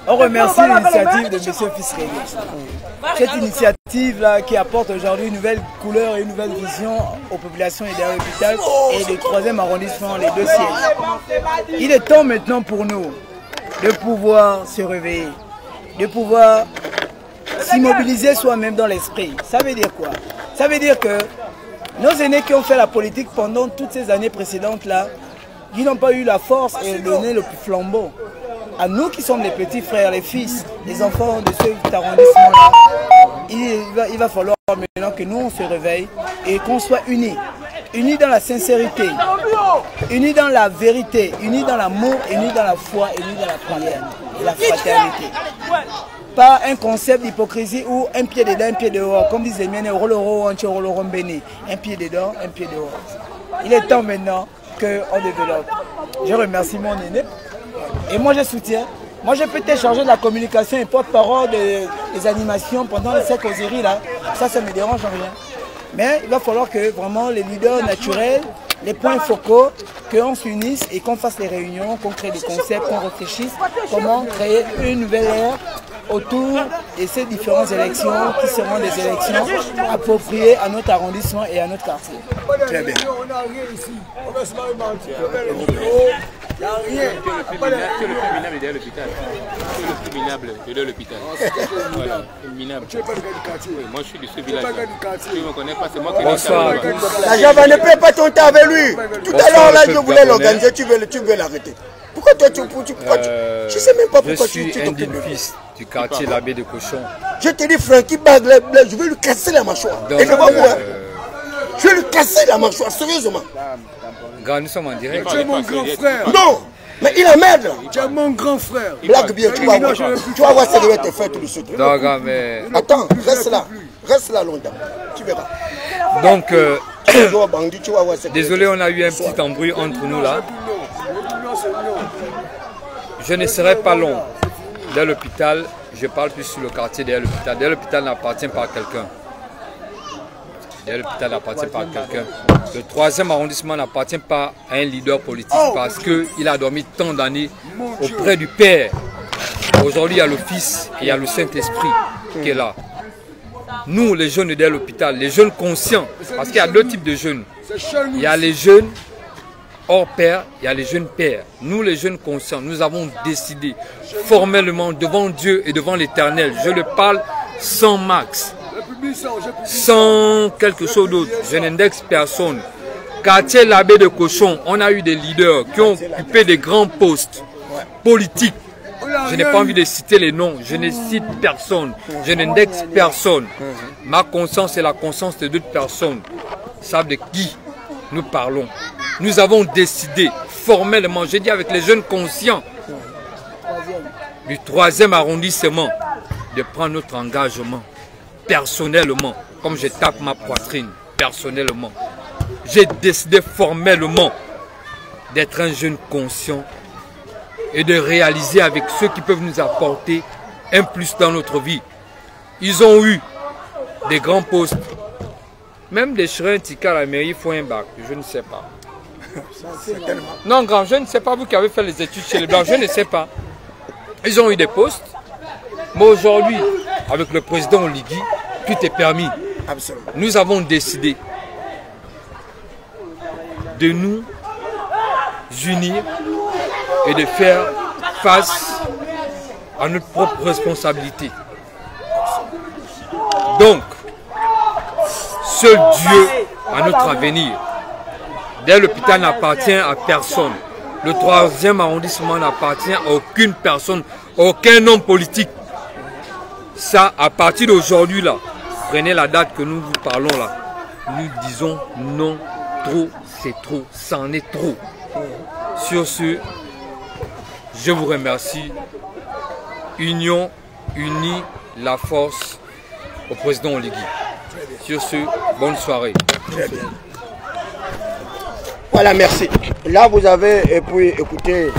On remercie l'initiative de M. Fisreli. Cette initiative-là qui apporte aujourd'hui une nouvelle couleur et une nouvelle vision aux populations et derrière l'hôpital et le 3e arrondissement, les deux sièges. Il est temps maintenant pour nous de pouvoir se réveiller, de pouvoir s'immobiliser soi-même dans l'esprit. Ça veut dire quoi? Ça veut dire que nos aînés qui ont fait la politique pendant toutes ces années précédentes-là, qui n'ont pas eu la force et le nez le plus flambeau. À nous qui sommes les petits frères, les fils, les enfants de ce arrondissement-là, il va falloir maintenant que nous on se réveille et qu'on soit unis. Unis dans la sincérité, unis dans la vérité, unis dans l'amour, unis dans la foi, unis dans la prière et la fraternité. Pas un concept d'hypocrisie où un pied dedans, un pied dehors, comme disait Mienne, un pied dedans, un pied dehors. Il est temps maintenant qu'on développe. Je remercie mon aîné et moi je soutiens. Moi je peux être chargé de la communication et porte-parole des animations pendant ces causeries là. Ça ne me dérange en rien. Mais il va falloir que vraiment les leaders naturels, les points focaux, qu'on s'unisse et qu'on fasse les réunions, qu'on crée des concepts, qu'on réfléchisse comment créer une nouvelle ère autour de ces différentes élections qui seront des élections appropriées à notre arrondissement et à notre quartier. Très bien. Il n'y a rien. Tu es le plus minable derrière l'hôpital. Tu es le plus minable derrière l'hôpital. Voilà, minable. Tu n'es pas le gars du quartier. Oui, moi je suis de ce village. Tu ne me connais pas, c'est moi qui Bonsoir. La Java ne paie pas ton temps avec lui. Tout à l'heure là, je voulais l'organiser, tu veux l'arrêter. Pourquoi toi tu je sais même pas pourquoi tu t'occupes de lui. Fils du quartier L'Abbé de Cochon. Je te dis Francky Bagle, je vais lui casser la mâchoire. Et je vais voir. Je vais lui casser la mâchoire, sérieusement. Nous sommes en direct. Tu es mon grand frère. Non, mais il emmerde. Tu es mon grand frère. Blague bien, tu vas voir. Tu vas voir ce qu'il va te faire tout de suite. Mais... Attends, reste là longtemps. Tu verras. Donc, désolé, on a eu un petit embrouille entre nous là. Je ne serai pas long. Dès l'hôpital, je parle plus sur le quartier derrière l'hôpital. Derrière l'hôpital n'appartient pas à quelqu'un. L'hôpital n'appartient pas à quelqu'un. Le 3e arrondissement n'appartient pas à un leader politique parce qu'il a dormi tant d'années auprès du Père. Aujourd'hui, il y a le Fils et il y a le Saint-Esprit qui est là. Nous, les jeunes de l'hôpital, les jeunes conscients, parce qu'il y a deux types de jeunes. Il y a les jeunes hors père, il y a les jeunes pères. Nous, les jeunes conscients, nous avons décidé formellement devant Dieu et devant l'Éternel. Je le parle sans max. Sans quelque chose d'autre, je n'indexe personne. Quartier L'Abbé de Cochon, on a eu des leaders qui ont occupé des grands postes politiques. Je n'ai pas envie de citer les noms, je ne cite personne, je n'indexe personne. Ma conscience et la conscience de d'autres personnes savent de qui nous parlons. Nous avons décidé formellement, je dis avec les jeunes conscients du 3e arrondissement, de prendre notre engagement. Personnellement, comme je tape ma poitrine, personnellement, j'ai décidé formellement d'être un jeune conscient et de réaliser avec ceux qui peuvent nous apporter un plus dans notre vie. Ils ont eu des grands postes, même des chérins tika à la mairie font un bac, je ne sais pas. Non, grand, je ne sais pas, vous qui avez fait les études chez les Blancs, je ne sais pas. Ils ont eu des postes, mais aujourd'hui, avec le président Oligui, tout est permis. Absolument. Nous avons décidé de nous unir et de faire face à notre propre responsabilité. Donc, seul Dieu a notre avenir. Dès l'hôpital n'appartient à personne. Le 3e arrondissement n'appartient à aucune personne, aucun homme politique. Ça, à partir d'aujourd'hui, là, prenez la date que nous vous parlons là. Nous disons non, trop, c'est trop, c'en est trop. Sur ce, je vous remercie. Union, unie, la force au président Oligui. Sur ce, bonne soirée. Très bien. Voilà, merci. Là, vous avez pu écouter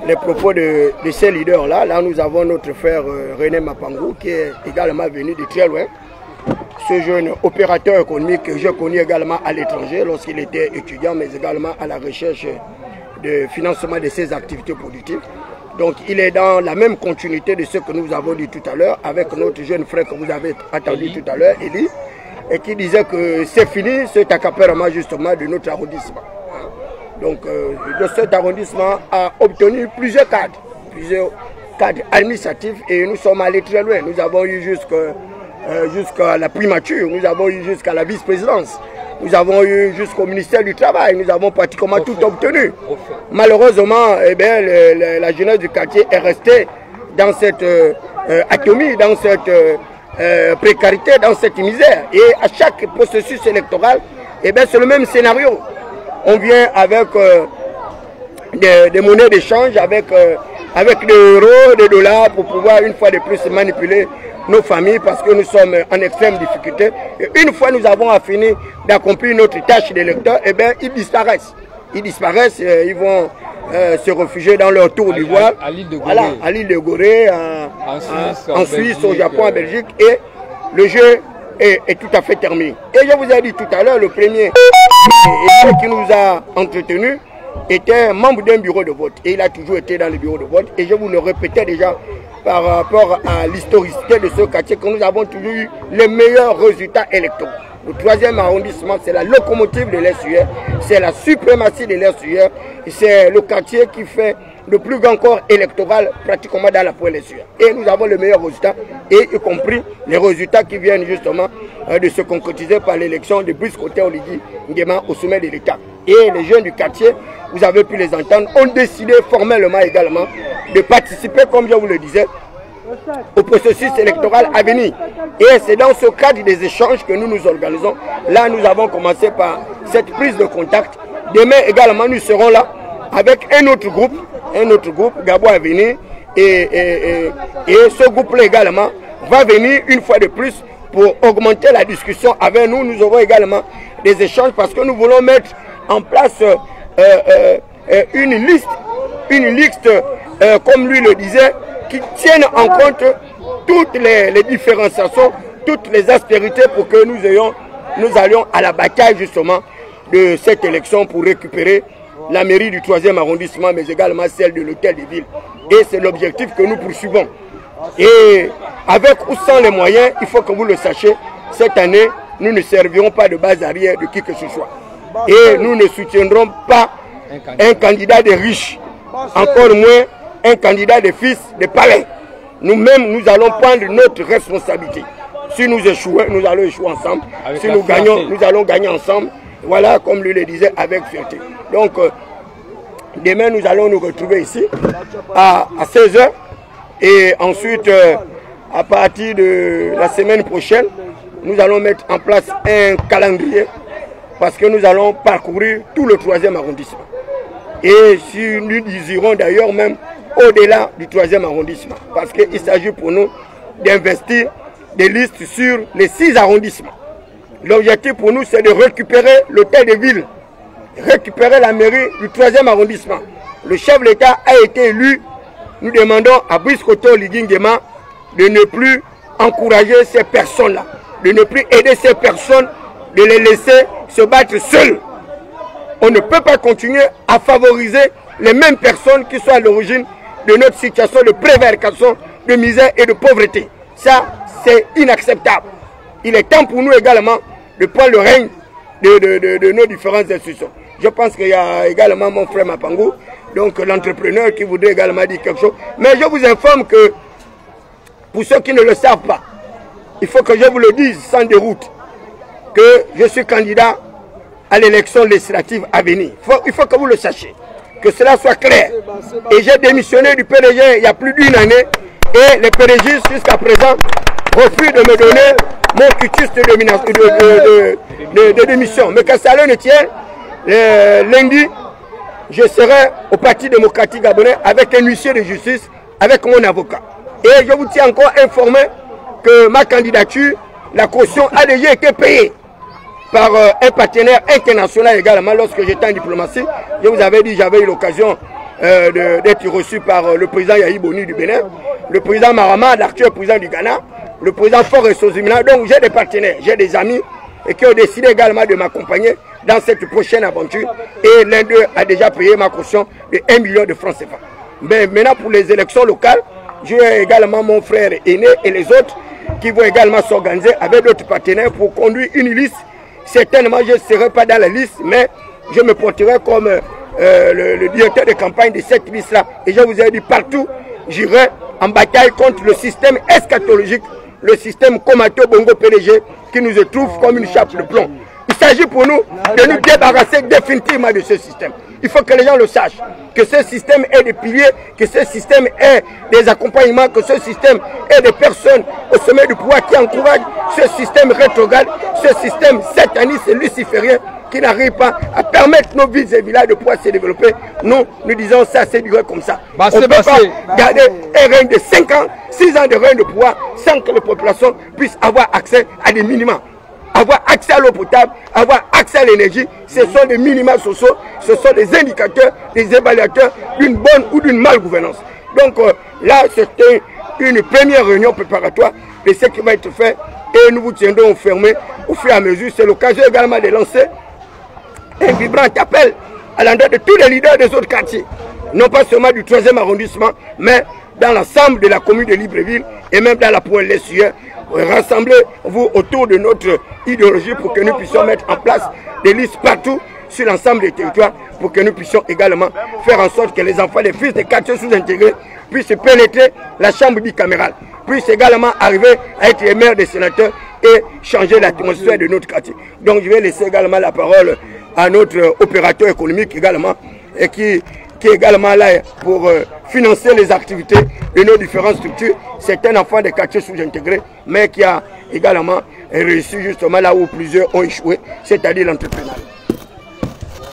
les propos de ces leaders-là. Là, nous avons notre frère René Mapangou qui est également venu de très loin. Ce jeune opérateur économique que j'ai connu également à l'étranger lorsqu'il était étudiant, mais également à la recherche de financement de ses activités politiques. Donc il est dans la même continuité de ce que nous avons dit tout à l'heure avec notre jeune frère que vous avez entendu tout à l'heure, Eli, et qui disait que c'est fini cet accaparement justement de notre arrondissement. Donc de cet arrondissement a obtenu plusieurs cadres administratifs et nous sommes allés très loin. Nous avons eu jusqu'à la primature, nous avons eu jusqu'à la vice-présidence, nous avons eu jusqu'au ministère du Travail, nous avons pratiquement tout obtenu. Malheureusement, eh bien, la jeunesse du quartier est restée dans cette atomie, dans cette précarité, dans cette misère. Et à chaque processus électoral, eh bien, c'est le même scénario. On vient avec des monnaies d'échange, avec des euros, des dollars pour pouvoir une fois de plus manipuler nos familles parce que nous sommes en extrême difficulté. Et une fois nous avons fini d'accomplir notre tâche d'électeur, eh bien ils disparaissent. Ils disparaissent, ils vont se réfugier dans leur tour d'ivoire. À l'île de Gorée. Voilà, à l'île de Gorée, en Suisse, au Japon, en Belgique. Et le jeu est tout à fait terminé. Et je vous ai dit tout à l'heure, le premier qui nous a entretenus était membre d'un bureau de vote. Et il a toujours été dans le bureau de vote. Et je vous le répétais déjà par rapport à l'historicité de ce quartier, que nous avons toujours eu les meilleurs résultats électoraux. Le 3e arrondissement, c'est la locomotive de l'Est-Sueur, c'est la suprématie de l'Est-Sueur, c'est le quartier qui fait le plus grand corps électoral pratiquement dans la pointe l'Est-Sueur. Et nous avons les meilleurs résultats, et y compris les résultats qui viennent justement de se concrétiser par l'élection de Brice Côté Oligui Nguema au sommet de l'État. Et les jeunes du quartier, vous avez pu les entendre, ont décidé formellement également de participer, comme je vous le disais, au processus électoral à venir. Et c'est dans ce cadre des échanges que nous nous organisons. Là, nous avons commencé par cette prise de contact. Demain également, nous serons là avec un autre groupe, Gabo à venir. Et ce groupe-là également va venir une fois de plus pour augmenter la discussion avec nous. Nous aurons également des échanges parce que nous voulons mettre en place une liste, comme lui le disait, qui tiennent en compte toutes les différenciations, toutes les aspérités pour que nous allions à la bataille justement de cette élection pour récupérer la mairie du 3e arrondissement, mais également celle de l'hôtel de ville. Et c'est l'objectif que nous poursuivons. Et avec ou sans les moyens, il faut que vous le sachiez, cette année, nous ne servirons pas de base arrière de qui que ce soit. Et nous ne soutiendrons pas un candidat de riches, encore moins un candidat de fils de palais. Nous-mêmes, nous allons prendre notre responsabilité. Si nous échouons, nous allons échouer ensemble. Si nous gagnons, nous allons gagner ensemble. Voilà, comme lui le disait, avec fierté. Donc, demain, nous allons nous retrouver ici à 16 h. Et ensuite, à partir de la semaine prochaine, nous allons mettre en place un calendrier parce que nous allons parcourir tout le 3e arrondissement. Et si nous désirons d'ailleurs même au-delà du 3e arrondissement, parce qu'il s'agit pour nous d'investir des listes sur les 6 arrondissements. L'objectif pour nous, c'est de récupérer l'hôtel de ville, récupérer la mairie du 3e arrondissement. Le chef de l'État a été élu. Nous demandons à Brice Côté Oligui Nguema de ne plus encourager ces personnes-là, de ne plus aider ces personnes, de les laisser se battre seules. On ne peut pas continuer à favoriser les mêmes personnes qui sont à l'origine de notre situation de prévarication, de misère et de pauvreté. Ça, c'est inacceptable. Il est temps pour nous également de prendre le règne de nos différentes institutions. Je pense qu'il y a également mon frère Mapangou, donc l'entrepreneur qui voudrait également dire quelque chose. Mais je vous informe que, pour ceux qui ne le savent pas, il faut que je vous le dise sans déroute, que je suis candidat à l'élection législative à venir. Il faut que vous le sachiez, que cela soit clair. Et j'ai démissionné du PDG il y a plus d'1 année et les PDG jusqu'à présent refusent de me donner mon quitus de démission. Mais qu'à cela ne tienne, lundi, je serai au Parti démocratique gabonais avec un huissier de justice, avec mon avocat. Et je vous tiens encore informé que ma candidature, la caution a déjà été payée par un partenaire international également lorsque j'étais en diplomatie. Je vous avais dit, j'avais eu l'occasion d'être reçu par le président Yahi Boni du Bénin, le président Marama, l'actuel président du Ghana, le président Faure Sozimina. Donc j'ai des partenaires, j'ai des amis et qui ont décidé également de m'accompagner dans cette prochaine aventure. Et l'un d'eux a déjà payé ma caution de 1 million de francs CFA. Mais maintenant, pour les élections locales, j'ai également mon frère aîné et les autres qui vont également s'organiser avec d'autres partenaires pour conduire une liste. Certainement, je ne serai pas dans la liste, mais je me porterai comme le directeur de campagne de cette liste-là. Et je vous ai dit, partout, j'irai en bataille contre le système eschatologique, le système Komato Bongo PDG, qui nous trouve comme une chape de plomb. Il s'agit pour nous de nous débarrasser définitivement de ce système. Il faut que les gens le sachent, que ce système est des piliers, que ce système est des accompagnements, que ce système est des personnes au sommet du pouvoir qui encouragent ce système rétrograde, ce système sataniste et luciférien qui n'arrive pas à permettre nos villes et villages de pouvoir se développer. Nous disons ça, c'est duré comme ça. On ne peut pas garder un règne de 5 ans, 6 ans de règne de pouvoir sans que les populations puissent avoir accès à des minima. Avoir accès à l'eau potable, avoir accès à l'énergie, ce sont des minima sociaux, ce sont des indicateurs, des évaluateurs d'une bonne ou d'une mauvaise gouvernance. Donc là, c'était une première réunion préparatoire de ce qui va être fait et nous vous tiendrons fermés au fur et à mesure. C'est l'occasion également de lancer un vibrant appel à l'endroit de tous les leaders des autres quartiers, non pas seulement du 3e arrondissement, mais dans l'ensemble de la commune de Libreville et même dans la pointe Lessueur. Rassemblez-vous autour de notre idéologie pour que nous puissions mettre en place des listes partout sur l'ensemble des territoires pour que nous puissions également faire en sorte que les enfants, les fils des quartiers sous-intégrés puissent pénétrer la chambre bicamérale, puissent également arriver à être les maires des sénateurs et changer l'atmosphère de notre quartier. Donc je vais laisser également la parole à notre opérateur économique également et qui est également là pour financer les activités de nos différentes structures. C'est un enfant des quartiers sous-intégrés, mais qui a également réussi justement là où plusieurs ont échoué, c'est-à-dire l'entrepreneuriat.